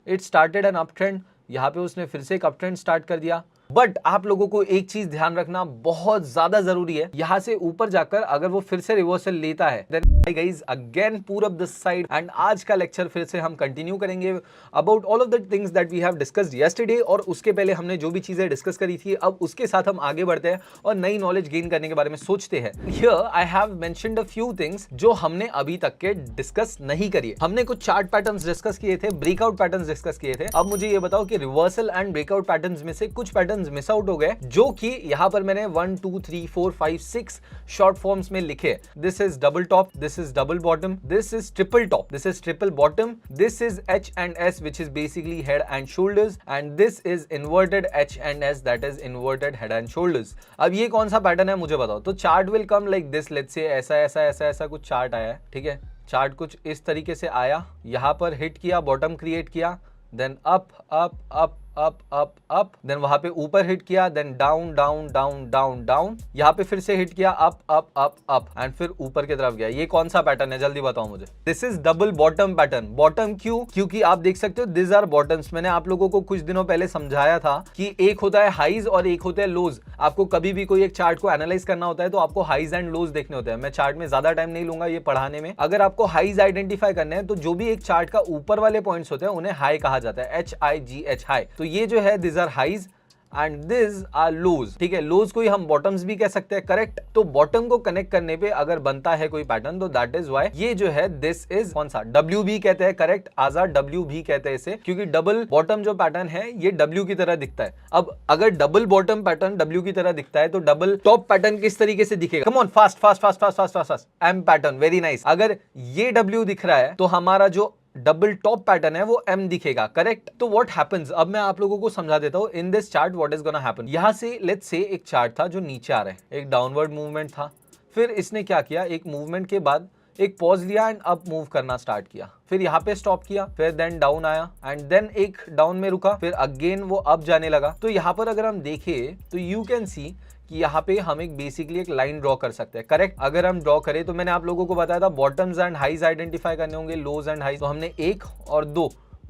It started an up trend, यहाँ पे उसने फिर से एक अप ट्रेंड स्टार्ट कर दिया। बट आप लोगों को एक चीज ध्यान रखना बहुत ज्यादा जरूरी है, यहां से ऊपर जाकर अगर वो फिर से रिवर्सल लेता है then guys again put up this side. And आज का लेक्चर फिर से हम कंटिन्यू करेंगे about all of the things that we have discussed yesterday, और उसके पहले हमने जो भी चीजें डिस्कस करी थी अब उसके साथ हम आगे बढ़ते हैं और नई नॉलेज गेन करने के बारे में सोचते हैं। Here I have mentioned a few things जो हमने अभी तक के डिस्कस नहीं करी है। हमने कुछ चार्ट पैटर्न्स डिस्कस किए थे, ब्रेकआउट पैटर्न्स डिस्कस किए थे। अब मुझे ये बताओ कि रिवर्सल एंड ब्रेकआउट पैटर्न्स में से कुछ पैटर्न्स मिस आउट हो गए जो कि यहां पर मैंने 1 2 3 4 5 6 शॉर्ट फॉर्म्स में लिखे। This is double top, this is double bottom, this is triple top, this is triple bottom, this is H and S which is basically head and shoulders, and this is inverted H and S that is inverted head and shoulders। अब ये कौन सा pattern है मुझे बताओ। तो chart will come like this, let's say ऐसा ऐसा ऐसा ऐसा कुछ चार्ट आया है, ठीक है। चार्ट कुछ इस तरीके से आया, यहां पर हिट किया, बॉटम क्रिएट किया, then up up up up up up, then वहां पे ऊपर हिट किया, then down down down down down, यहां पे फिर से हिट किया, up up up up, and फिर ऊपर की तरफ गया। ये कौन सा पैटर्न है जल्दी बताओ मुझे। This is double bottom pattern. Bottom क्यों? क्योंकि आप देख सकते हो दिस आर बॉटम्स। मैंने आप लोगों को कुछ दिनों पहले समझाया था कि एक होता है हाइज और एक होता है लोज। आपको कभी भी कोई एक चार्ट को एनालाइज करना होता है तो आपको हाइज एंड लोज देखने होते हैं। मैं चार्ट में ज्यादा टाइम नहीं लूंगा ये पढ़ाने में। अगर आपको हाइज आइडेंटिफाई करने हैं तो जो भी एक चार्ट का ऊपर वाले पॉइंट्स होते हैं उन्हें हाई कहा जाता है, HIGH हाई। तो ये जो है this are highs and this are lows, ठीक है। लोज को ही हम बॉटम्स भी कह सकते हैं, करेक्ट। तो बॉटम को कनेक्ट करने पे अगर बनता है कोई पैटर्न तो दैट इज व्हाई ये जो है दिस इज कौन सा WB कहते हैं, करेक्ट। आजाद WB कहते हैं इसे, क्योंकि डबल बॉटम जो पैटर्न है ये W की तरह दिखता है। अब अगर डबल बॉटम पैटर्न W की तरह दिखता है तो डबल टॉप पैटर्न किस तरीके से दिखेगा? Come on, fast fast fast fast fast fast fast. M pattern, very nice. अगर ये W दिख रहा है तो हमारा जो डबल टॉप पैटर्न है वो M दिखेगा, करेक्ट। तो व्हाट हैपेंस, अब मैं आप लोगों को समझा देता हूं in this chart what is gonna happen. यहां से लेट्स से एक चार्ट था जो नीचे आ रहा है, एक डाउनवर्ड मूवमेंट था, फिर इसने क्या किया, एक मूवमेंट के बाद एक पॉज लिया एंड अप मूव करना स्टार्ट किया, फिर यहाँ पे स्टॉप किया, फिर देन डाउन आया एंड देन एक डाउन में रुका, फिर अगेन वो अप जाने लगा। तो यहाँ पर अगर हम देखें तो यू कैन सी कि यहाँ पे हम एक बेसिकली एक लाइन ड्रॉ कर सकते हैं, करेक्ट। अगर हम ड्रॉ करें तो मैंने आप लोगों को बताया था बॉटम्स एंड हाइज आइडेंटिफाई करने होंगे, लोज एंड हाइज। तो हमने एक और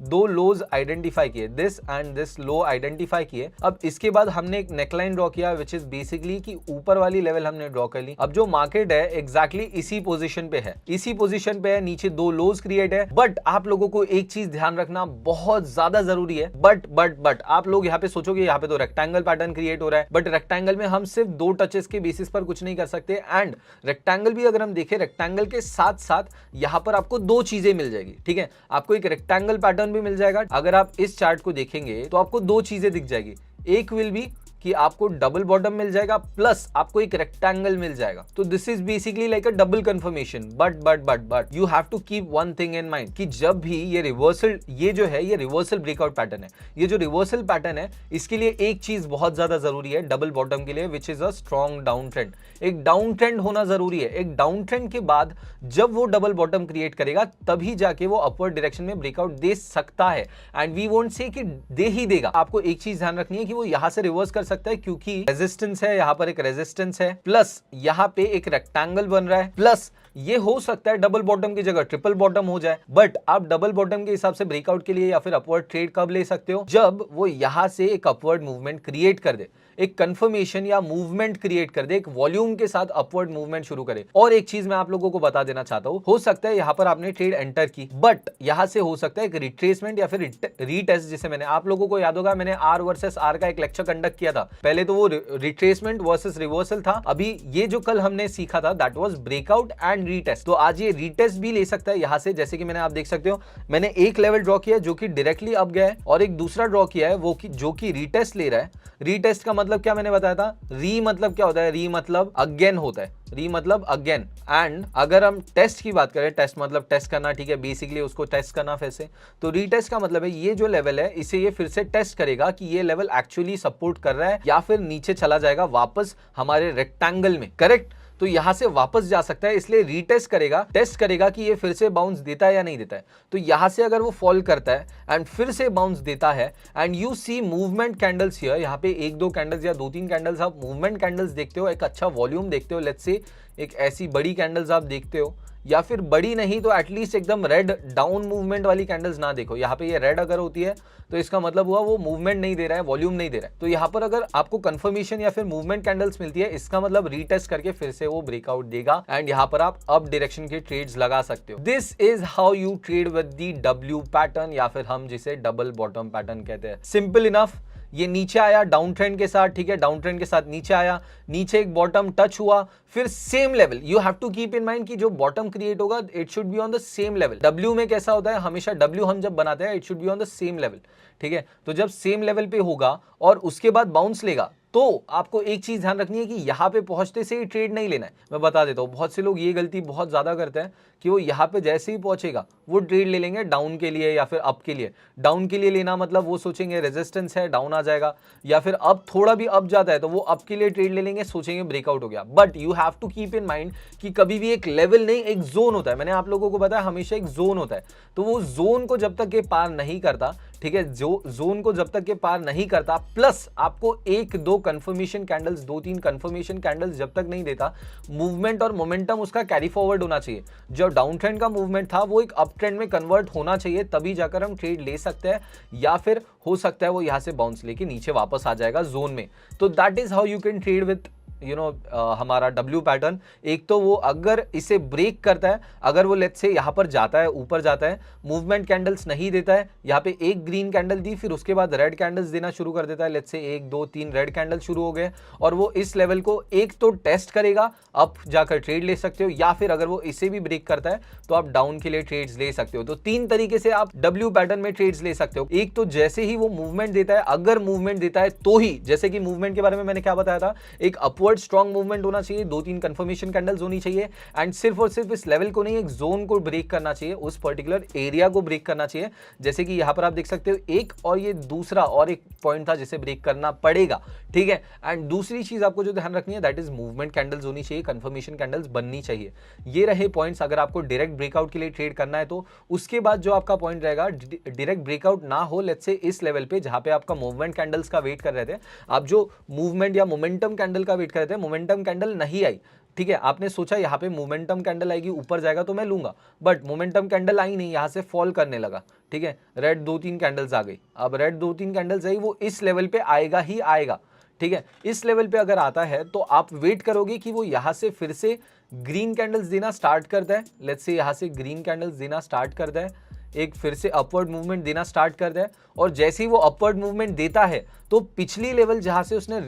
दो लोज आइडेंटिफाई किए, this and this low identify किए। अब इसके बाद हमने एक नेकलाइन ड्रॉ किया विच इज बेसिकली कि ऊपर वाली लेवल हमने ड्रॉ कर ली। अब जो मार्केट है एग्जैक्टली इसी पोजीशन पे है, इसी पोजीशन पे है, नीचे दो लोज क्रिएट है। बट आप लोगों को एक चीज ध्यान रखना बहुत ज्यादा जरूरी है। बट आप लोग यहाँ पे सोचोगे यहाँ पे तो रेक्टेंगल पैटर्न क्रिएट हो रहा है, बट रेक्टेंगल में हम सिर्फ 2 टचेस के बेसिस पर कुछ नहीं कर सकते। एंड रेक्टेंगल भी अगर हम देखें, रेक्टेंगल के साथ साथ यहाँ पर आपको 2 चीजें मिल जाएगी, ठीक है। आपको एक रेक्टेंगल पैटर्न भी मिल जाएगा। अगर आप इस चार्ट को देखेंगे तो आपको 2 चीजें दिख जाएगी, एक विल बी कि आपको डबल बॉटम मिल जाएगा प्लस आपको एक रेक्टेंगल मिल जाएगा। तो this is basically like a double confirmation. But you have to keep one thing in mind कि जब भी ये रिवर्सल, ये जो है ये रिवर्सल ब्रेकआउट पैटर्न है, ये जो रिवर्सल पैटर्न है इसके लिए एक चीज बहुत ज्यादा जरूरी है डबल बॉटम के लिए, which is a strong down trend. एक डाउन ट्रेंड होना जरूरी है। एक डाउन ट्रेंड के बाद जब वो डबल बॉटम क्रिएट करेगा तभी जाके वो अपवर्ड डायरेक्शन में ब्रेकआउट दे सकता है। एंड वी वोंट से कि दे ही देगा। आपको एक चीज ध्यान रखनी है कि वो यहां से रिवर्स कर सकता है क्योंकि रेजिस्टेंस है, यहां पर एक रेजिस्टेंस है, प्लस यहां पे एक रेक्टेंगल बन रहा है, प्लस ये हो सकता है डबल बॉटम की जगह ट्रिपल बॉटम हो जाए। बट आप डबल बॉटम के हिसाब से ब्रेकआउट के लिए या फिर अपवर्ड ट्रेड कब ले सकते हो? जब वो यहां से एक अपवर्ड मूवमेंट क्रिएट कर दे, एक कंफर्मेशन या मूवमेंट क्रिएट कर दे, एक वॉल्यूम के साथ अपवर्ड मूवमेंट शुरू करे। और एक चीज मैं आप लोगों को बता देना चाहता हूं, हो सकता है यहां पर आपने ट्रेड एंटर की बट यहां से हो सकता है एक रिट्रेसमेंट या फिर रीटेस्ट, जिसे मैंने आप लोगों को याद होगा मैंने R वर्सेस R का एक लेक्चर कंडक्ट किया था। पहले तो वो रिट्रेसमेंट वर्सेस रिवर्सल था, अभी ये जो कल हमने सीखा था that was breakout and retest. तो आज ये रीटेस्ट भी ले सकता है यहां से, जैसे कि मैंने आप देख सकते हो मैंने एक लेवल ड्रॉ किया जो कि डायरेक्टली अप गया है और एक दूसरा ड्रॉ किया है वो जो कि रीटेस्ट ले रहा है। रीटेस्ट का मतलब क्या मैंने बताया था? री मतलब क्या होता है? री मतलब अगेन होता है, री मतलब अगेन। एंड अगर हम टेस्ट की बात करें, टेस्ट मतलब टेस्ट करना, ठीक है, बेसिकली उसको टेस्ट करना फिर से। तो रीटेस्ट का मतलब है ये जो लेवल है इसे ये फिर से टेस्ट करेगा कि ये लेवल एक्चुअली सपोर्ट कर रहा है या फिर नीचे चला जाएगा वापस हमारे रेक्टेंगल में, करेक्ट। तो यहां से वापस जा सकता है, इसलिए रीटेस्ट करेगा, टेस्ट करेगा कि ये फिर से बाउंस देता है या नहीं देता है। तो यहां से अगर वो फॉल करता है एंड फिर से बाउंस देता है and you see movement candles here, यहाँ पे 1-2 कैंडल्स या 2-3 कैंडल्स आप मूवमेंट कैंडल्स देखते हो, एक अच्छा वॉल्यूम देखते हो, लेट्स से एक ऐसी बड़ी कैंडल्स आप देखते हो, या फिर बड़ी नहीं तो एटलीस्ट एकदम रेड डाउन मूवमेंट वाली कैंडल्स ना देखो। यहाँ पे ये रेड अगर होती है तो इसका मतलब हुआ वो मूवमेंट नहीं दे रहा है, वॉल्यूम नहीं दे रहा है। तो यहाँ पर अगर आपको कंफर्मेशन या फिर मूवमेंट कैंडल्स मिलती है, इसका मतलब रीटेस्ट करके फिर से वो ब्रेकआउट देगा एंड यहाँ पर आप अप डायरेक्शन के ट्रेड्स लगा सकते हो। This is how you trade with the W pattern, या फिर हम जिसे डबल बॉटम पैटर्न कहते हैं। Simple enough. ये नीचे आया डाउन ट्रेंड के साथ, ठीक है, डाउन ट्रेंड के साथ नीचे आया, नीचे एक बॉटम टच हुआ, फिर same level. You have to keep in mind कि जो बॉटम क्रिएट होगा it should be on the same level. W में कैसा होता है, हमेशा डब्ल्यू हम जब बनाते हैं it should be on the same level, ठीक है। तो जब सेम लेवल पे होगा और उसके बाद बाउंस लेगा, तो आपको एक चीज ध्यान रखनी है कि यहां पे पहुंचते से ही ट्रेड नहीं लेना है। मैं बता देता हूं, बहुत से लोग ये गलती बहुत ज्यादा करते हैं कि वो यहां पे जैसे ही पहुंचेगा वो ट्रेड ले लेंगे डाउन के लिए या फिर अप के लिए। डाउन के लिए लेना मतलब वो सोचेंगे रेजिस्टेंस है डाउन आ जाएगा, या फिर अब थोड़ा भी अप जाता है तो वो अप के लिए ट्रेड ले लेंगे, सोचेंगे ब्रेकआउट हो गया। But you have to keep in mind कि कभी भी एक लेवल नहीं, एक जोन होता है। मैंने आप लोगों को बताया हमेशा एक जोन होता है, तो वो जोन को जब तक ये पार नहीं करता, ठीक है, जो जोन को जब तक के पार नहीं करता, प्लस आपको एक दो कंफर्मेशन कैंडल्स, दो तीन कंफर्मेशन कैंडल्स जब तक नहीं देता, मूवमेंट और मोमेंटम उसका कैरी फॉरवर्ड होना चाहिए। जो डाउन ट्रेंड का मूवमेंट था वो एक अप ट्रेंड में कन्वर्ट होना चाहिए, तभी जाकर हम ट्रेड ले सकते हैं, या फिर हो सकता है वो यहां से बाउंस लेके नीचे वापस आ जाएगा जोन में। तो that is how you can trade with हमारा डब्ल्यू पैटर्न। एक तो वो अगर इसे ब्रेक करता है, अगर वो लेट्स से यहां पर जाता है, ऊपर जाता है, मूवमेंट कैंडल्स नहीं देता है, यहां पे एक ग्रीन कैंडल दी, फिर उसके बाद रेड कैंडल्स देना शुरू कर देता है, लेट्स से एक दो तीन रेड कैंडल शुरू हो गए, और वो इस लेवल को एक तो टेस्ट करेगा, अप जाकर ट्रेड ले सकते हो, या फिर अगर वो इसे भी ब्रेक करता है तो आप डाउन के लिए ट्रेड्स ले सकते हो। तो तीन तरीके से आप डब्ल्यू पैटर्न में ट्रेड्स ले सकते हो। एक तो जैसे ही वो मूवमेंट देता है, अगर मूवमेंट देता है तो ही, जैसे कि मूवमेंट के बारे में मैंने क्या बताया था, एक अपवर्ड स्ट्रॉन्ग मूवमेंट होना चाहिए, दो तीन कंफर्मेशन कैंडल्स होनी चाहिए, एंड सिर्फ और सिर्फ इस लेवल को नहीं, एक जोन को ब्रेक करना चाहिए, उस पर्टिकुलर एरिया को ब्रेक करना चाहिए। जैसे कि यहां पर आप देख सकते हो एक, और ये दूसरा और एक पॉइंट था जिसे ब्रेक करना पड़ेगा, ठीक है। एंड दूसरी चीज आपको जो ध्यान रखनी है दैट इज मूवमेंट कैंडल्स होनी चाहिए, कंफर्मेशन कैंडल्स बननी चाहिए। ये रहे पॉइंट्स। अगर आपको डायरेक्ट ब्रेकआउट के लिए ट्रेड करना है तो उसके बाद जो आपका पॉइंट रहेगा, डायरेक्ट ब्रेकआउट ना हो लेट्स से इस लेवल पे जहां पे आपका मूवमेंट कैंडल्स का वेट कर रहे थे, आप जो मूवमेंट या मोमेंटम कैंडल का वेट कर रहे थे, मोमेंटम कैंडल नहीं आई, ठीक है, आपने सोचा यहाँ पे मोमेंटम कैंडल आएगी ऊपर जाएगा तो मैं लूंगा, बट मोमेंटम कैंडल आई नहीं, यहां से फॉल करने लगा, ठीक है, रेड दो तीन कैंडल्स आ गई। अब रेड दो तीन कैंडल्स आई, वो इस लेवल पे आएगा ही आएगा, ठीक है। इस लेवल पे अगर आता है तो आप वेट करोगे कि वो यहां से फिर से ग्रीन कैंडल्स देना स्टार्ट करता है, लेट्स से यहां से ग्रीन कैंडल्स देना स्टार्ट करता है, एक फिर से अपवर्ड मूवमेंट देना स्टार्ट करता है, और जैसे ही वो अपवर्ड मूवमेंट देता है तो पिछली लेवल जहां से उसने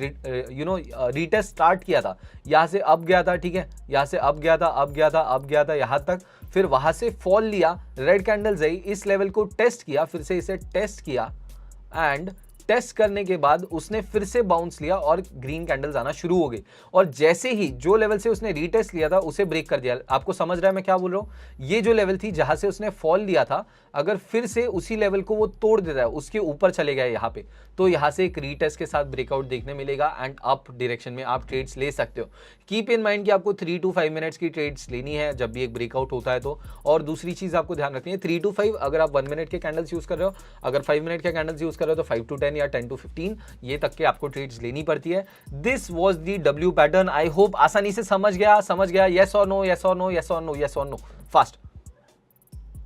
रीटेस्ट स्टार्ट किया था, यहां से अप गया था, ठीक है, यहां से अप गया था, अप गया था, अप गया था यहां तक, फिर वहां से फॉल लिया, रेड कैंडल्स आई, इस लेवल को टेस्ट किया, फिर से इसे टेस्ट किया, एंड टेस्ट करने के बाद उसने फिर से बाउंस लिया और ग्रीन कैंडल्स आना शुरू हो गई, और जैसे ही जो लेवल से उसने रीटेस्ट लिया था उसे ब्रेक कर दिया। आपको समझ रहा है मैं क्या बोल रहा हूं? ये जो लेवल थी जहां से उसने फॉल लिया था, अगर फिर से उसी लेवल को वो तोड़ देता है, उसके ऊपर चले गए यहां पे, तो यहां से एक रीटेस्ट के साथ ब्रेकआउट देखने मिलेगा एंड अप डायरेक्शन में आप ट्रेड्स ले सकते हो। कीप इन माइंड कि आपको 3 to 5 मिनट्स की ट्रेड्स लेनी है जब भी एक ब्रेकआउट होता है तो। और दूसरी चीज आपको ध्यान रखनी है, 3 to 5 अगर आप 1 मिनट के कैंडल्स यूज कर रहे हो, अगर 5 मिनट के कैंडल्स यूज कर रहे हो तो 5 to 10 या 10 to 15 ये तक के आपको ट्रेड्स लेनी पड़ती है। This was the W pattern. I hope आसानी से समझ गया। यस और नो, यस और नो, यस और नो, यस और नो, फास्ट।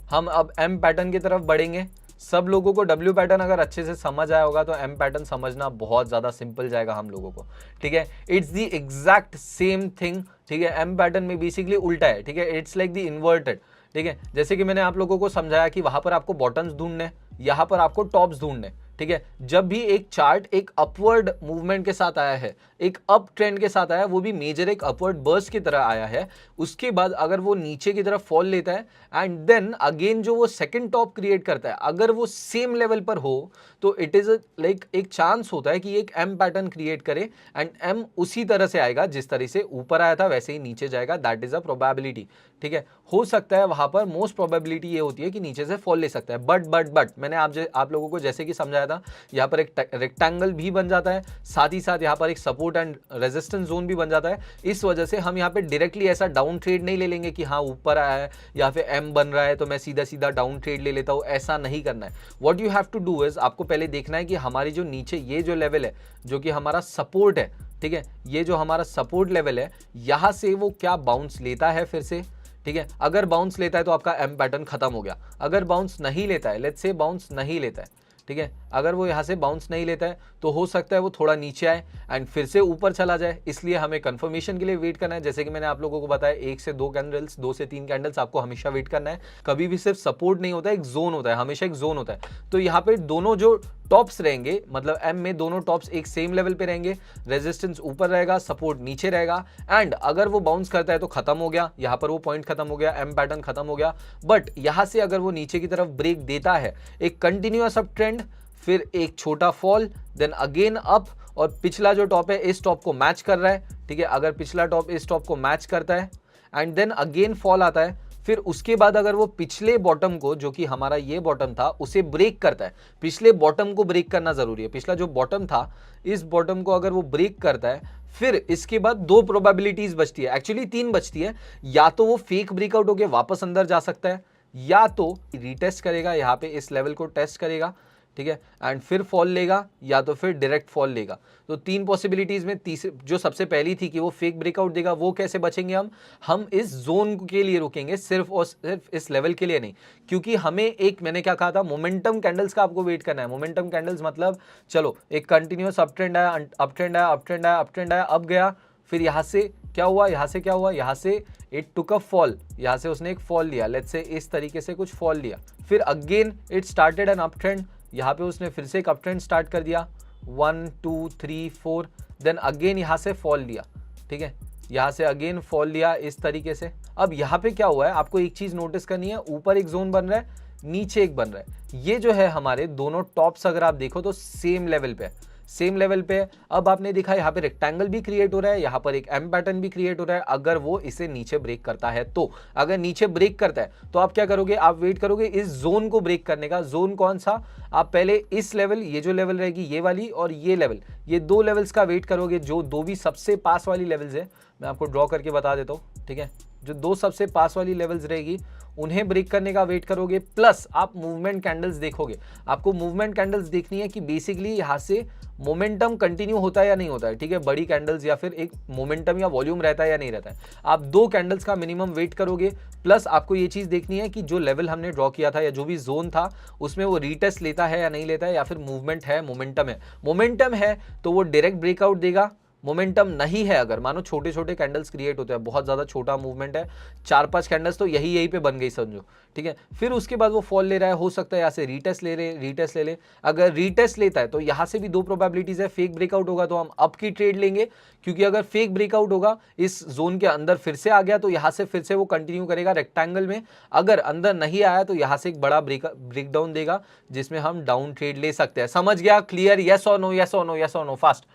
हम अब एम पैटर्न की तरफ बढ़ेंगे। सब लोगों को डब्ल्यू पैटर्न अगर अच्छे से समझ आया होगा तो एम पैटर्न समझना बहुत ज्यादा सिंपल जाएगा हम लोगों को, ठीक है। It's the exact same thing, ठीक है। एम पैटर्न में बेसिकली उल्टा है, ठीक है, इट्स लाइक द इन्वर्टेड, ठीक है। जैसे कि मैंने आप लोगों को समझाया कि वहां पर आपको बॉटम्स ढूंढने, यहां पर आपको टॉप्स ढूंढने, ठीक है। जब भी एक चार्ट एक अपवर्ड मूवमेंट के साथ आया है, एक अप ट्रेंड के साथ आया, वो भी मेजर एक अपवर्ड बर्स्ट की तरह आया है, उसके बाद अगर वो नीचे की तरफ फॉल लेता है एंड देन अगेन जो वो सेकंड टॉप क्रिएट करता है, अगर वो सेम लेवल पर हो तो इट इज लाइक एक चांस होता है कि एक एम पैटर्न क्रिएट करे एंड एम उसी तरह से आएगा, जिस तरह से ऊपर आया था वैसे ही नीचे जाएगा। दैट इज अ प्रोबेबिलिटी, ठीक है। हो सकता है वहां पर मोस्ट प्रोबेबिलिटी ये होती है कि नीचे से फॉल ले सकता है, बट मैंने आप लोगों को जैसे कि समझाया था, यहाँ पर एक रेक्टेंगल भी बन जाता है, साथ ही साथ यहाँ पर एक सपोर्ट एंड रेजिस्टेंस जोन भी बन जाता है। इस वजह से हम यहाँ पे डायरेक्टली ऐसा डाउन ट्रेड नहीं ले लेंगे कि हाँ ऊपर आया है या फिर एम बन रहा है तो मैं सीधा सीधा डाउन ट्रेड ले लेता हूँ, ऐसा नहीं करना है। What you have to do is, आपको पहले देखना है कि हमारी जो नीचे ये जो लेवल है जो कि हमारा सपोर्ट है, ठीक है, ये जो हमारा सपोर्ट लेवल है, यहां से वो क्या बाउंस लेता है फिर से, ठीक है। अगर बाउंस लेता है तो आपका एम पैटर्न खत्म हो गया। अगर बाउंस नहीं लेता है, लेट्स से बाउंस नहीं लेता है, ठीक है, अगर वो यहाँ से बाउंस नहीं लेता है तो हो सकता है वो थोड़ा नीचे आए एंड फिर से ऊपर चला जाए, इसलिए हमें कंफर्मेशन के लिए वेट करना है। जैसे कि मैंने आप लोगों को बताया 1 से 2 कैंडल्स, 2 से 3 कैंडल्स आपको हमेशा वेट करना है। कभी भी सिर्फ सपोर्ट नहीं होता है, एक जोन होता है, हमेशा एक जोन होता है। तो यहाँ पे दोनों जो टॉप्स रहेंगे, मतलब एम में दोनों टॉप्स एक सेम लेवल पे रहेंगे, रेजिस्टेंस ऊपर रहेगा, सपोर्ट नीचे रहेगा एंड अगर वो बाउंस करता है तो खत्म हो गया, यहाँ पर वो पॉइंट खत्म हो गया, एम पैटर्न खत्म हो गया। बट यहाँ से अगर वो नीचे की तरफ ब्रेक देता है, एक कंटिन्यूअस अप ट्रेंड, फिर एक छोटा फॉल, देन अगेन अप, और पिछला जो टॉप है इस टॉप को मैच कर रहा है, ठीक है, अगर पिछला टॉप इस टॉप को मैच करता है एंड देन अगेन फॉल आता है, फिर उसके बाद अगर वो पिछले बॉटम को, जो कि हमारा ये बॉटम था, उसे ब्रेक करता है। पिछले बॉटम को ब्रेक करना जरूरी है, पिछला जो बॉटम था इस बॉटम को अगर वो ब्रेक करता है, फिर इसके बाद 2 प्रोबेबिलिटीज बचती है, एक्चुअली 3 बचती है। या तो वो फेक ब्रेकआउट होके वापस अंदर जा सकता है, या तो रीटेस्ट करेगा, यहाँ पे इस लेवल को टेस्ट करेगा, ठीक है, एंड फिर फॉल लेगा, या तो फिर डायरेक्ट फॉल लेगा। तो 3 पॉसिबिलिटीज में तीसरी जो सबसे पहली थी कि वो फेक ब्रेकआउट देगा, वो कैसे बचेंगे हम इस जोन के लिए रुकेंगे, सिर्फ और सिर्फ इस लेवल के लिए नहीं, क्योंकि हमें एक, मैंने क्या कहा था, मोमेंटम कैंडल्स का आपको वेट करना है। मोमेंटम कैंडल्स मतलब चलो एक कंटिन्यूअस अप ट्रेंड आया, अप ट्रेंड आया, अप ट्रेंड आया, अप ट्रेंड आया, अब गया, फिर यहाँ से क्या हुआ, यहाँ से क्या हुआ, यहाँ से इट टुक अ फॉल, यहाँ से उसने एक फॉल लिया, लेट्स से इस तरीके से कुछ फॉल लिया, फिर again it started an up trend, यहाँ पे उसने फिर से एक अप ट्रेंड स्टार्ट कर दिया, 1 2 3 4, देन अगेन यहाँ से फॉल लिया, ठीक है, यहाँ से अगेन फॉल लिया इस तरीके से। अब यहाँ पे क्या हुआ है, आपको एक चीज नोटिस करनी है, ऊपर एक जोन बन रहा है, नीचे एक बन रहा है। ये जो है हमारे दोनों टॉप्स अगर आप देखो तो सेम लेवल पे है, सेम लेवल पे। अब आपने देखा यहाँ पे रेक्टेंगल भी क्रिएट हो रहा है, यहाँ पर एक एम पैटर्न भी क्रिएट हो रहा है। अगर वो इसे नीचे ब्रेक करता है तो, अगर नीचे ब्रेक करता है तो आप क्या करोगे, आप वेट करोगे इस जोन को ब्रेक करने का। जोन कौन सा, आप पहले इस लेवल, ये जो लेवल रहेगी ये वाली और ये लेवल, ये 2 लेवल्स का वेट करोगे, जो 2 भी सबसे पास वाली लेवल्स है। मैं आपको ड्रॉ करके बता देता हूँ, ठीक है, जो 2 सबसे पास वाली लेवल्स रहेगी उन्हें ब्रेक करने का वेट करोगे, प्लस आप मूवमेंट कैंडल्स देखोगे। आपको मूवमेंट कैंडल्स देखनी है कि बेसिकली यहाँ से मोमेंटम कंटिन्यू होता है या नहीं होता है, ठीक है, बड़ी कैंडल्स या फिर एक मोमेंटम या वॉल्यूम रहता है या नहीं रहता है। आप 2 कैंडल्स का मिनिमम वेट करोगे, प्लस आपको ये चीज देखनी है कि जो लेवल हमने ड्रॉ किया था या जो भी जोन था उसमें वो रीटेस्ट लेता है या नहीं लेता है, या फिर मूवमेंट है, मोमेंटम है। मोमेंटम है तो वो डायरेक्ट ब्रेकआउट देगा, मोमेंटम नहीं है, अगर मानो छोटे छोटे कैंडल्स क्रिएट होते हैं, बहुत ज्यादा छोटा मूवमेंट है, 4-5 कैंडल्स तो यही पे बन गई समझो, ठीक है, फिर उसके बाद वो फॉल ले रहा है, हो सकता है यहाँ से रीटेस्ट ले रहे, रीटेस्ट ले ले। अगर रीटेस्ट लेता है तो यहाँ से भी 2 प्रोबेबिलिटीज है, फेक ब्रेकआउट होगा तो हम अप की ट्रेड लेंगे, क्योंकि अगर फेक ब्रेकआउट होगा इस जोन के अंदर फिर से आ गया तो यहाँ से फिर से वो कंटिन्यू करेगा रेक्टेंगल में। अगर अंदर नहीं आया तो यहाँ से एक बड़ा ब्रेकडाउन देगा, जिसमें हम डाउन ट्रेड ले सकते हैं। समझ गया, क्लियर, यस और नो, यस और नो, यस और नो, फास्ट।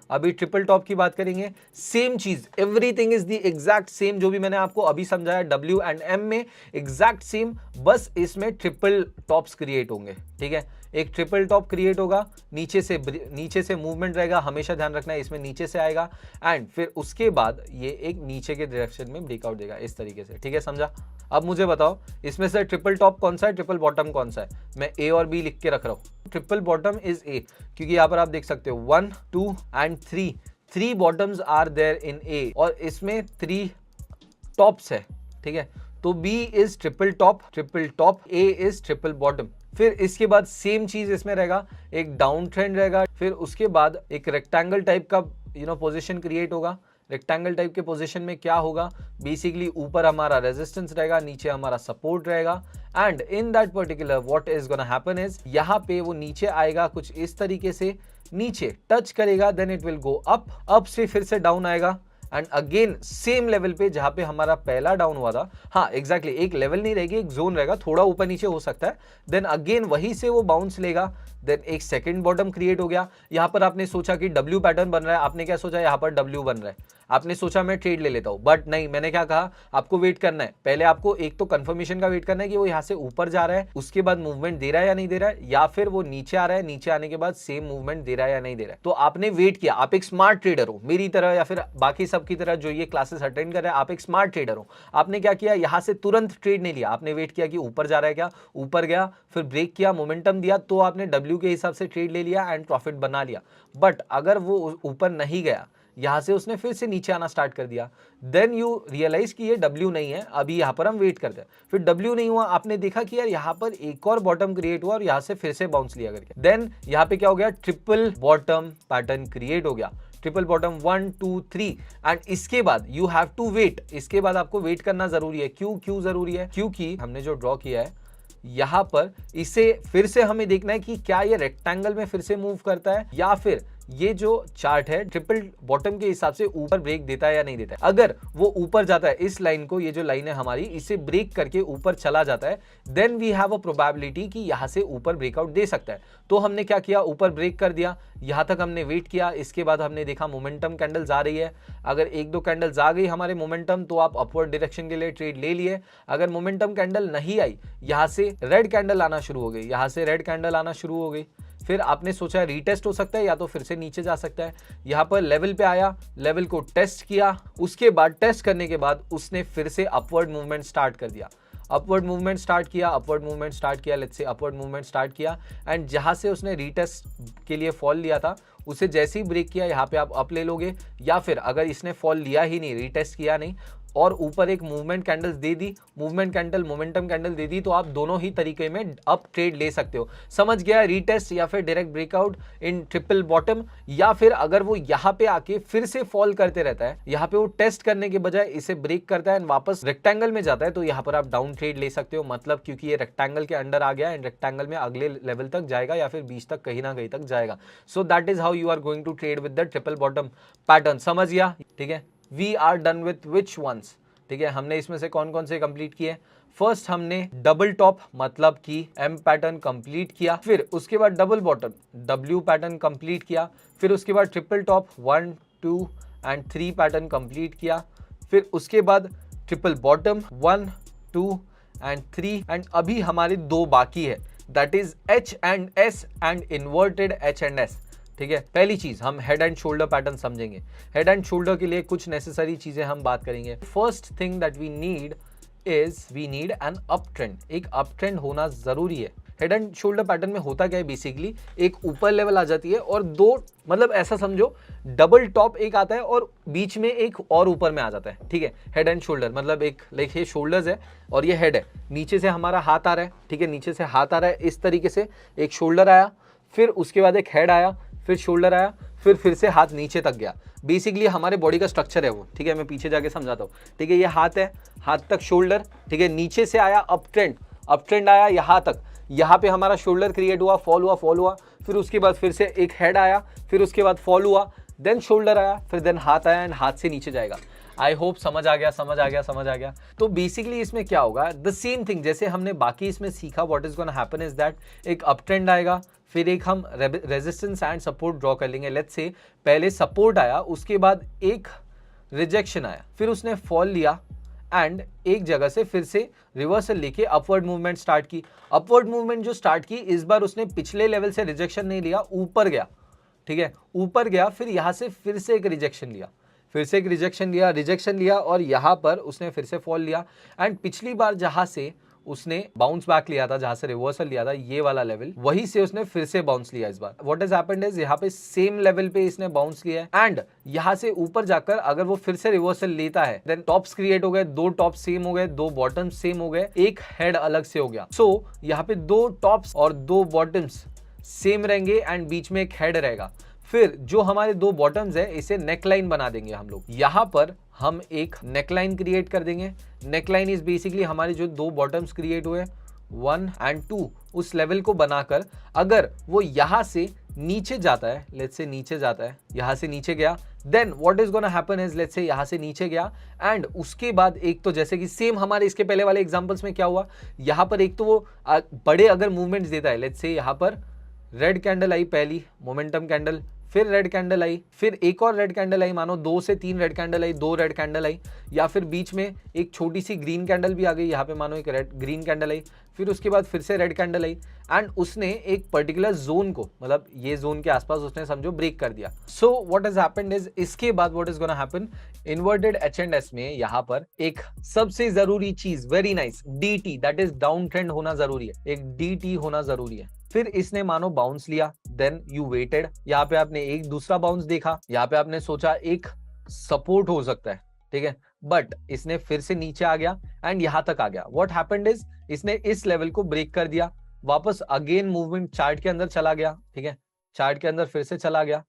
अभी ट्रिपल टॉप की बात करेंगे, सेम चीज, everything is the exact same, जो भी मैंने आपको अभी समझाया डब्ल्यू एंड एम में एग्जैक्ट सेम, बस इसमें ट्रिपल टॉप्स क्रिएट होंगे, ठीक है, एक ट्रिपल टॉप क्रिएट होगा, नीचे से मूवमेंट रहेगा, हमेशा ध्यान रखना है इसमें नीचे से आएगा, एंड फिर उसके बाद ये एक नीचे के डायरेक्शन में ब्रेकआउट देगा इस तरीके से, ठीक है, समझा। अब मुझे बताओ इसमें से ट्रिपल टॉप कौन सा है, ट्रिपल बॉटम कौन सा है। मैं ए और बी लिख के रख रहा हूं, ट्रिपल बॉटम इज ए, क्योंकि यहां पर आप देख सकते हो 1 2 and 3 bottoms are there in A, और इसमें 3 टॉप्स है, ठीक है, तो B is triple top, A is triple bottom. फिर इसके बाद सेम चीज इसमें रहेगा, एक डाउन ट्रेंड रहेगा, फिर उसके बाद एक रेक्टेंगल टाइप का पोजीशन क्रिएट होगा। रेक्टेंगल टाइप के पोजीशन में क्या होगा, बेसिकली ऊपर हमारा रेजिस्टेंस रहेगा, नीचे हमारा सपोर्ट रहेगा, and in that particular what is gonna happen is, यहाँ पे वो नीचे आएगा कुछ इस तरीके से, नीचे टच करेगा, then it will go up से फिर से डाउन आएगा, एंड अगेन सेम लेवल पे जहां पे हमारा पहला डाउन हुआ था, हाँ एग्जैक्टली एक लेवल नहीं रहेगी, एक जोन रहेगा, थोड़ा ऊपर नीचे हो सकता है, देन अगेन वहीं से वो बाउंस लेगा, देन एक सेकंड बॉटम क्रिएट हो गया। यहां पर आपने सोचा कि डब्ल्यू पैटर्न बन रहा है, आपने क्या सोचा, यहां पर डब्ल्यू बन रहा है, आपने सोचा मैं ट्रेड ले लेता हूं, बट नहीं, मैंने क्या कहा, आपको वेट करना है, पहले आपको एक तो कंफर्मेशन का वेट करना है कि वो यहां से ऊपर जा रहा है, उसके बाद मूवमेंट दे रहा है या नहीं दे रहा है, या फिर वो नीचे आ रहा है, नीचे आने के बाद सेम मूवमेंट दे रहा है या नहीं दे रहा है। तो आपने वेट किया, आप एक स्मार्ट ट्रेडर हो मेरी तरह या फिर बाकी सबकी तरह जो ये क्लासेस अटेंड कर रहे हैं, आप एक स्मार्ट ट्रेडर हो। आपने क्या किया, यहां से तुरंत ट्रेड नहीं लिया, आपने वेट किया कि ऊपर जा रहा है क्या, ऊपर गया, फिर ब्रेक किया, मोमेंटम दिया, तो आपने डब्ल्यू के हिसाब से ट्रेड ले लिया एंड प्रॉफिट बना लिया। बट अगर वो ऊपर नहीं गया, यहाँ से उसने फिर से नीचे आना स्टार्ट कर दिया। देन यू रियलाइज कि ये W नहीं है, अभी यहाँ पर हम वेट करते हैं। फिर W नहीं हुआ, आपने देखा कि यार यहाँ पर एक और बॉटम क्रिएट हुआ और यहाँ से फिर से बाउंस लिया करके। देन यहाँ पे क्या हो गया, ट्रिपल बॉटम पैटर्न क्रिएट हो गया। ट्रिपल बॉटम 1 2 3 एंड इसके बाद यू हैव टू वेट, इसके बाद आपको वेट करना जरूरी है। क्यों जरूरी है? क्योंकि हमने जो ड्रॉ किया है यहां पर, इसे फिर से हमें देखना है कि क्या ये रेक्टेंगल में फिर से मूव करता है या फिर ये जो चार्ट है ट्रिपल बॉटम के हिसाब से ऊपर ब्रेक देता है या नहीं देता है। अगर वो ऊपर जाता है, इस लाइन को, ये जो लाइन है हमारी, इसे ब्रेक करके ऊपर चला जाता है, then we have a probability कि यहां से ऊपर ब्रेकआउट दे सकता है। तो हमने क्या किया, ऊपर ब्रेक कर दिया, यहां तक हमने वेट किया। इसके बाद हमने देखा मोमेंटम कैंडल्स आ रही है। अगर एक दो कैंडल्स आ गई हमारे मोमेंटम, तो आप अपवर्ड डायरेक्शन के लिए ट्रेड ले लिए। अगर मोमेंटम कैंडल नहीं आई, यहां से रेड कैंडल आना शुरू हो गई, यहां से रेड कैंडल आना शुरू हो गई, फिर आपने सोचा रीटेस्ट हो सकता है या तो फिर से नीचे जा सकता है। यहां पर लेवल पे आया, लेवल को टेस्ट किया, उसके बाद टेस्ट करने के बाद उसने फिर से अपवर्ड मूवमेंट स्टार्ट कर दिया। अपवर्ड मूवमेंट स्टार्ट किया, let's say upward movement start किया एंड जहां से उसने रीटेस्ट के लिए फॉल लिया था, उसे जैसे ही ब्रेक किया यहाँ पे आप अप ले लोगे। या फिर अगर इसने फॉल लिया ही नहीं, रीटेस्ट किया नहीं और ऊपर एक मूवमेंट कैंडल्स दे दी, मूवमेंट कैंडल मोमेंटम कैंडल दे दी, तो आप दोनों ही तरीके में अप ट्रेड ले सकते हो। समझ गया? रीटेस्ट या फिर direct breakout in triple bottom, या फिर अगर वो यहाँ पे आके फिर से फॉल करते रहता है, यहाँ पे वो टेस्ट करने के बजाय इसे ब्रेक करता है एंड वापस रेक्टेंगल में जाता है, तो यहाँ पर आप डाउन ट्रेड ले सकते हो। मतलब क्योंकि ये रेक्टेंगल के अंडर आ गया एंड रेक्टेंगल में अगले लेवल तक जाएगा या फिर बीच तक, कहीं ना कहीं तक जाएगा। So that is how you are going to trade with the triple bottom pattern. समझ गया? ठीक है, we are done with which ones. ठीक है, हमने इसमें से कौन कौन से कंप्लीट किए? फर्स्ट हमने डबल टॉप मतलब कि एम पैटर्न कंप्लीट किया, फिर उसके बाद double bottom W pattern complete किया, फिर उसके बाद triple top 1 2 and 3 pattern complete किया, फिर उसके बाद ट्रिपल बॉटम 1 2 एंड 3 एंड अभी हमारे दो बाकी है, that is H and S and inverted H and S. ठीक है, पहली चीज हम हेड एंड शोल्डर पैटर्न समझेंगे। हेड एंड शोल्डर के लिए कुछ नेसेसरी चीजें हम बात करेंगे। First thing that we need is we need an up trend. एक अप ट्रेंड होना जरूरी है। हेड एंड शोल्डर पैटर्न में होता क्या है, बेसिकली एक ऊपर लेवल आ जाती है और दो, मतलब ऐसा समझो डबल टॉप एक आता है और बीच में एक और ऊपर में आ जाता है। ठीक है, हेड एंड शोल्डर मतलब एक लाइक ये शोल्डर्स है और ये हेड है, नीचे से हमारा हाथ आ रहा है। ठीक है, नीचे से हाथ आ रहा है, इस तरीके से एक शोल्डर आया, फिर उसके बाद एक हेड आया, फिर शोल्डर आया, फिर से हाथ नीचे तक गया। बेसिकली हमारे बॉडी का स्ट्रक्चर है वो। ठीक है, मैं पीछे जाके समझाता हूँ। ठीक है, ये हाथ है, हाथ तक शोल्डर। ठीक है, नीचे से आया अप ट्रेंड आया यहाँ तक, यहाँ पे हमारा शोल्डर क्रिएट हुआ, फॉल हुआ, फिर उसके बाद फिर से एक हेड आया, फिर उसके बाद फॉल हुआ, देन शोल्डर आया, फिर देन हाथ आया एंड हाथ से नीचे जाएगा। आई होप समझ आ गया। तो बेसिकली इसमें क्या होगा, द सेम थिंग जैसे हमने बाकी इसमें सीखा। What is gonna happen is that एक अप ट्रेंड आएगा, फिर एक हम रेजिस्टेंस एंड सपोर्ट ड्रॉ कर लेंगे। लेट्स से पहले सपोर्ट आया, उसके बाद एक रिजेक्शन आया, फिर उसने फॉल लिया एंड एक जगह से फिर से रिवर्सल लेके अपवर्ड मूवमेंट स्टार्ट की। अपवर्ड मूवमेंट जो स्टार्ट की, इस बार उसने पिछले लेवल से रिजेक्शन नहीं लिया, ऊपर गया। ठीक है, ऊपर गया, फिर यहां से फिर से एक रिजेक्शन लिया, और यहां पर उसने फिर से फॉल लिया एंड पिछली बार जहां से उसने बाउंस बैक लिया था, जहां से रिवर्सल लिया था, ये वाला लेवल, वहीं से उसने फिर से बाउंस लिया इस बार। व्हाट हैज हैपेंड इज यहाँ पे सेम लेवल पे इसने बाउंस लिया है एंड यहाँ से ऊपर जाकर अगर वो फिर से रिवर्सल लेता है, देन टॉप्स क्रिएट हो गए, दो टॉप्स सेम हो गए, दो बॉटम्स सेम हो गए, एक हेड अलग से हो गया। सो यहाँ पे दो टॉप्स और दो बॉटम्स सेम रहेंगे एंड बीच में एक हेड रहेगा। फिर जो हमारे दो बॉटम्स है, इसे नेकलाइन बना देंगे हम लोग। यहां पर हम एक नेकलाइन क्रिएट कर देंगे। नेकलाइन इज बेसिकली हमारे जो दो बॉटम्स क्रिएट हुए 1 एंड 2, उस लेवल को बनाकर अगर वो यहां से नीचे जाता है, लेट्स से नीचे जाता है, यहां से नीचे गया, then what is gonna happen is let's say यहां से नीचे गया एंड उसके बाद एक तो जैसे कि सेम हमारे इसके पहले वाले एग्जांपल्स में क्या हुआ, यहां पर एक तो वो बड़े अगर मूवमेंट्स देता है, लेट्स से यहां पर रेड कैंडल आई पहली मोमेंटम कैंडल, फिर रेड कैंडल आई, फिर एक और रेड कैंडल आई, मानो 2 से 3 रेड कैंडल आई, 2 रेड कैंडल आई, या फिर बीच में एक छोटी सी ग्रीन कैंडल भी आ गई, यहाँ पे मानो एक रेड ग्रीन कैंडल आई, फिर उसके बाद फिर से रेड कैंडल आई एंड उसने एक पर्टिकुलर जोन को, मतलब ये जोन के आसपास उसने समझो ब्रेक कर दिया। So what has happened is, इसके बाद what is gonna happen, inverted H and S में यहाँ पर एक सबसे जरूरी चीज, very nice, DT that is down trend होना जरूरी है, एक DT होना जरूरी है। फिर इसने मानो बाउंस लिया, देन यू वेटेड, यहाँ पे आपने एक दूसरा बाउंस देखा, यहाँ पे आपने सोचा एक सपोर्ट हो सकता है, ठीक है, बट इसने फिर से नीचे आ गया एंड यहां तक आ गया। व्हाट हैपेंड इज इसने इस लेवल को ब्रेक कर दिया, वापस अगेन मूवमेंट चार्ट के अंदर चला गया, ठीक है, चार्ट के अंदर फिर से चला गया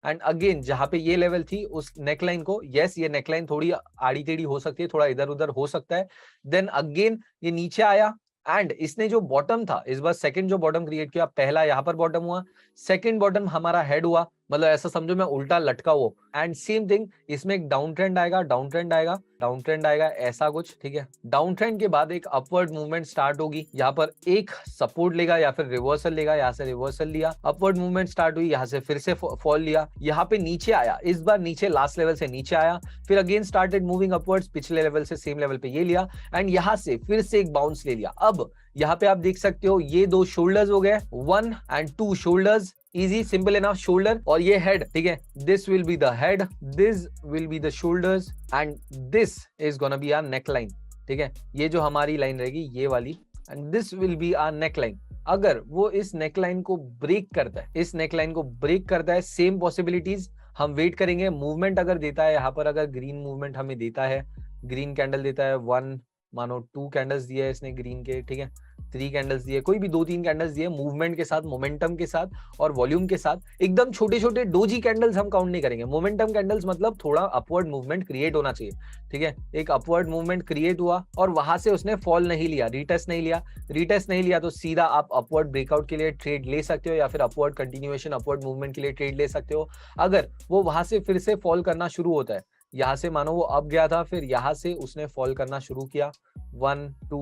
एंड अगेन जहां पे ये लेवल थी उस नेकलाइन को, यस ये नेकलाइन थोड़ी आड़ी टेढ़ी हो सकती है, थोड़ा इधर उधर हो सकता है, देन अगेन ये नीचे आया एंड इसने जो बॉटम था, इस बार सेकंड जो बॉटम क्रिएट किया, पहला यहां पर बॉटम हुआ, सेकंड बॉटम हमारा हेड हुआ, मतलब ऐसा समझो मैं उल्टा लटका हुआ एंड सेम थिंग इसमें एक डाउन ट्रेंड आएगा, डाउन ट्रेंड आएगा, डाउन ट्रेंड आएगा, ऐसा कुछ, ठीक है, डाउन ट्रेंड के बाद एक अपवर्ड मूवमेंट स्टार्ट होगी, यहाँ पर एक सपोर्ट लेगा या फिर रिवर्सल लेगा, यहाँ से रिवर्सल लिया, अपवर्ड मूवमेंट स्टार्ट हुई, यहाँ से फिर से फॉल लिया, यहाँ पे नीचे आया, इस बार नीचे लास्ट लेवल से नीचे आया, फिर अगेन स्टार्टेड मूविंग अपवर्ड्स, पिछले लेवल से सेम लेवल पे ये लिया एंड यहाँ से फिर से एक बाउंस ले लिया। अब यहाँ पे आप देख सकते हो ये दो शोल्डर्स हो गए, 1 and 2 shoulders, easy simple enough, shoulder और ये हेड, ठीक है, this will be the head, this will be the shoulders and this is gonna be our neck line, ठीक है, ये जो हमारी लाइन रहेगी ये वाली and this will be our neck line. अगर वो इस नेक लाइन को ब्रेक करता है, इस नेक लाइन को ब्रेक करता है, सेम पॉसिबिलिटीज हम वेट करेंगे, मूवमेंट अगर देता है, यहाँ पर अगर ग्रीन मूवमेंट हमें देता है, ग्रीन कैंडल देता है, 1 मानो 2 कैंडल्स दिया है इसने ग्रीन के, ठीक है, 3 कैंडल्स दिए, कोई भी 2-3 कैंडल्स दिए, मूवमेंट के साथ, मोमेंटम के साथ और वॉल्यूम के साथ, एकदम छोटे छोटे डोजी कैंडल्स हम काउंट नहीं करेंगे, मोमेंटम कैंडल्स मतलब थोड़ा अपवर्ड मूवमेंट क्रिएट होना चाहिए, ठीक है, एक अपवर्ड मूवमेंट क्रिएट हुआ और वहां से उसने फॉल नहीं लिया, रीटेस्ट नहीं लिया, रीटेस्ट नहीं लिया तो सीधा आप अपवर्ड ब्रेकआउट के लिए ट्रेड ले सकते हो या फिर अपवर्ड कंटिन्यूएशन, अपवर्ड मूवमेंट के लिए ट्रेड ले सकते हो। अगर वो वहां से फिर से फॉल करना शुरू होता है, यहाँ से मानो वो अप गया था, फिर यहाँ से उसने फॉल करना शुरू किया, 1 2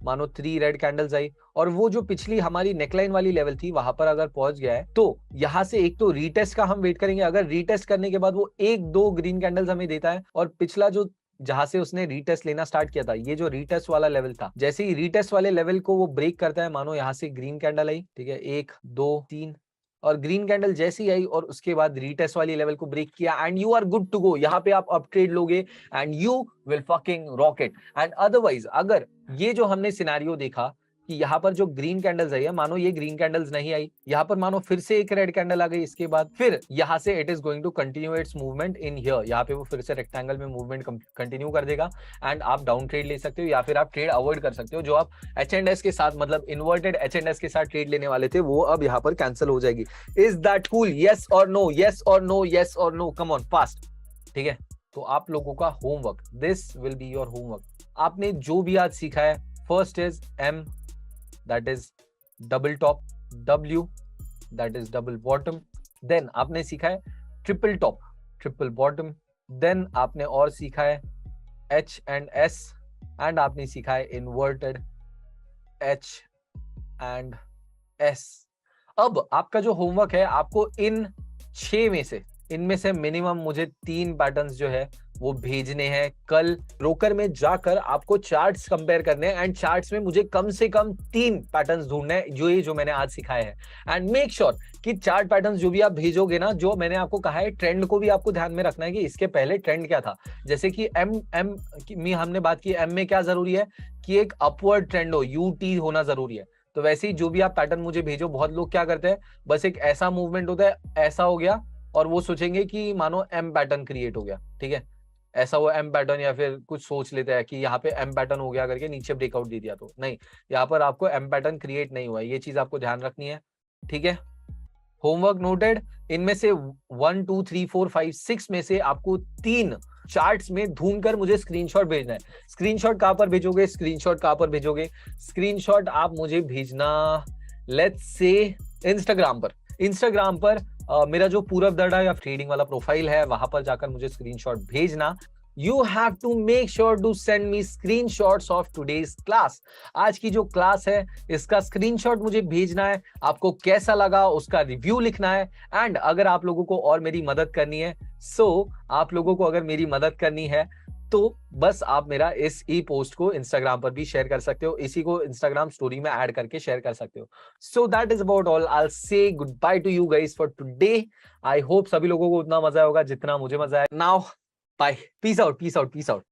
मानो 3 रेड कैंडल्स आई और वो जो पिछली हमारी नेकलाइन वाली लेवल थी वहां पर अगर पहुंच गया है तो यहाँ से एक तो रीटेस्ट का हम वेट करेंगे, अगर रीटेस्ट करने के बाद वो 1-2 ग्रीन कैंडल्स हमें देता है और पिछला जो जहां से उसने रीटेस्ट लेना स्टार्ट किया था, ये जो रीटेस्ट वाला लेवल था, जैसे ही रीटेस्ट वाले लेवल को वो ब्रेक करता है, मानो यहाँ से ग्रीन कैंडल आई, ठीक है, 1 2 3 और ग्रीन कैंडल जैसी आई और उसके बाद रीटेस्ट वाली लेवल को ब्रेक किया and you are good to go, यहाँ पे आप अप ट्रेड लोगे and you will fucking rocket. And otherwise अगर ये जो हमने सिनेरियो देखा कि यहाँ पर जो ग्रीन कैंडल्स आई है, मानो ये ग्रीन कैंडल्स नहीं आई, यहाँ पर मानो फिर से एक रेड कैंडल आ गई, इसके बाद फिर यहाँ से it is going to continue its movement in here, यहाँ पे वो फिर से रेक्टेंगल में मूवमेंट कंटिन्यू कर देगा एंड आप डाउन ट्रेड ले सकते हो या फिर आप ट्रेड अवॉइड कर सकते हो, जो आप H&S के साथ मतलब इन्वर्टेड H&S के साथ ट्रेड लेने वाले थे वो अब यहाँ पर कैंसिल हो जाएगी। Is that cool? यस और नो, यस और नो, यस और नो, कम ऑन फास्ट, ठीक है। तो आप लोगों का homework, this will be your homework, आपने जो भी आज सीखा है, first is M, that is double top, W that is double bottom, then आपने सीखा है triple top, triple bottom, then आपने और सीखा है H and S and आपने सीखा है inverted H and S। अब आपका जो होमवर्क है, आपको इन 6 में से, इनमें से मिनिमम मुझे 3 पैटर्न्स जो है वो भेजने हैं। कल ब्रोकर में जाकर आपको चार्ट्स कंपेयर करने हैं एंड चार्ट्स में मुझे कम से कम 3 पैटर्न्स ढूंढने हैं जो मैंने आज सिखाए हैं। एंड मेक श्योर कि चार्ट पैटर्न्स जो भी आप भेजोगे ना, जो मैंने आपको कहा है, ट्रेंड को भी आपको ध्यान में रखना है कि इसके पहले ट्रेंड क्या था। जैसे कि एम में हमने बात की, एम में क्या जरूरी है कि एक अपवर्ड ट्रेंड हो, यूटी होना जरूरी है। तो वैसे ही जो भी आप पैटर्न मुझे भेजो, बहुत लोग क्या करते हैं, बस एक ऐसा मूवमेंट होता है, ऐसा हो गया और वो सोचेंगे कि मानो एम पैटर्न क्रिएट हो गया, ठीक है, ऐसा वो एम पैटर्न, या फिर कुछ सोच लेते हैं कि यहाँ पे एम पैटर्न हो गया करके नीचे ब्रेकआउट दे दिया, तो नहीं, यहाँ पर आपको एम पैटर्न क्रिएट नहीं हुआ, ये चीज आपको ध्यान रखनी है, ठीक है। Homework noted. इनमें से 1 2 3 4 5 6 में से आपको 3 चार्ट्स में ढूंढकर मुझे स्क्रीनशॉट भेजना है। स्क्रीनशॉट कहां पर भेजोगे, स्क्रीनशॉट कहां पर भेजोगे, स्क्रीनशॉट आप मुझे भेजना लेट्स से इंस्टाग्राम पर। इंस्टाग्राम पर मेरा जो पूरब दर्डा या ट्रेडिंग वाला प्रोफाइल है, वहां पर जाकर मुझे स्क्रीनशॉट भेजना। You have to make sure to send me screenshots of today's class। आज की जो क्लास है इसका स्क्रीनशॉट मुझे भेजना है, आपको कैसा लगा उसका रिव्यू लिखना है। एंड अगर आप लोगों को और मेरी मदद करनी है, आप लोगों को अगर मेरी मदद करनी है तो बस आप मेरा इस ई पोस्ट को इंस्टाग्राम पर भी शेयर कर सकते हो, इसी को इंस्टाग्राम स्टोरी में ऐड करके शेयर कर सकते हो। सो that is about all. I will say good by two you guys for today. I hope सभी लोगों को उतना मजा होगा जितना मुझे मजा आया। Now bye, peace out, peace out, peace out.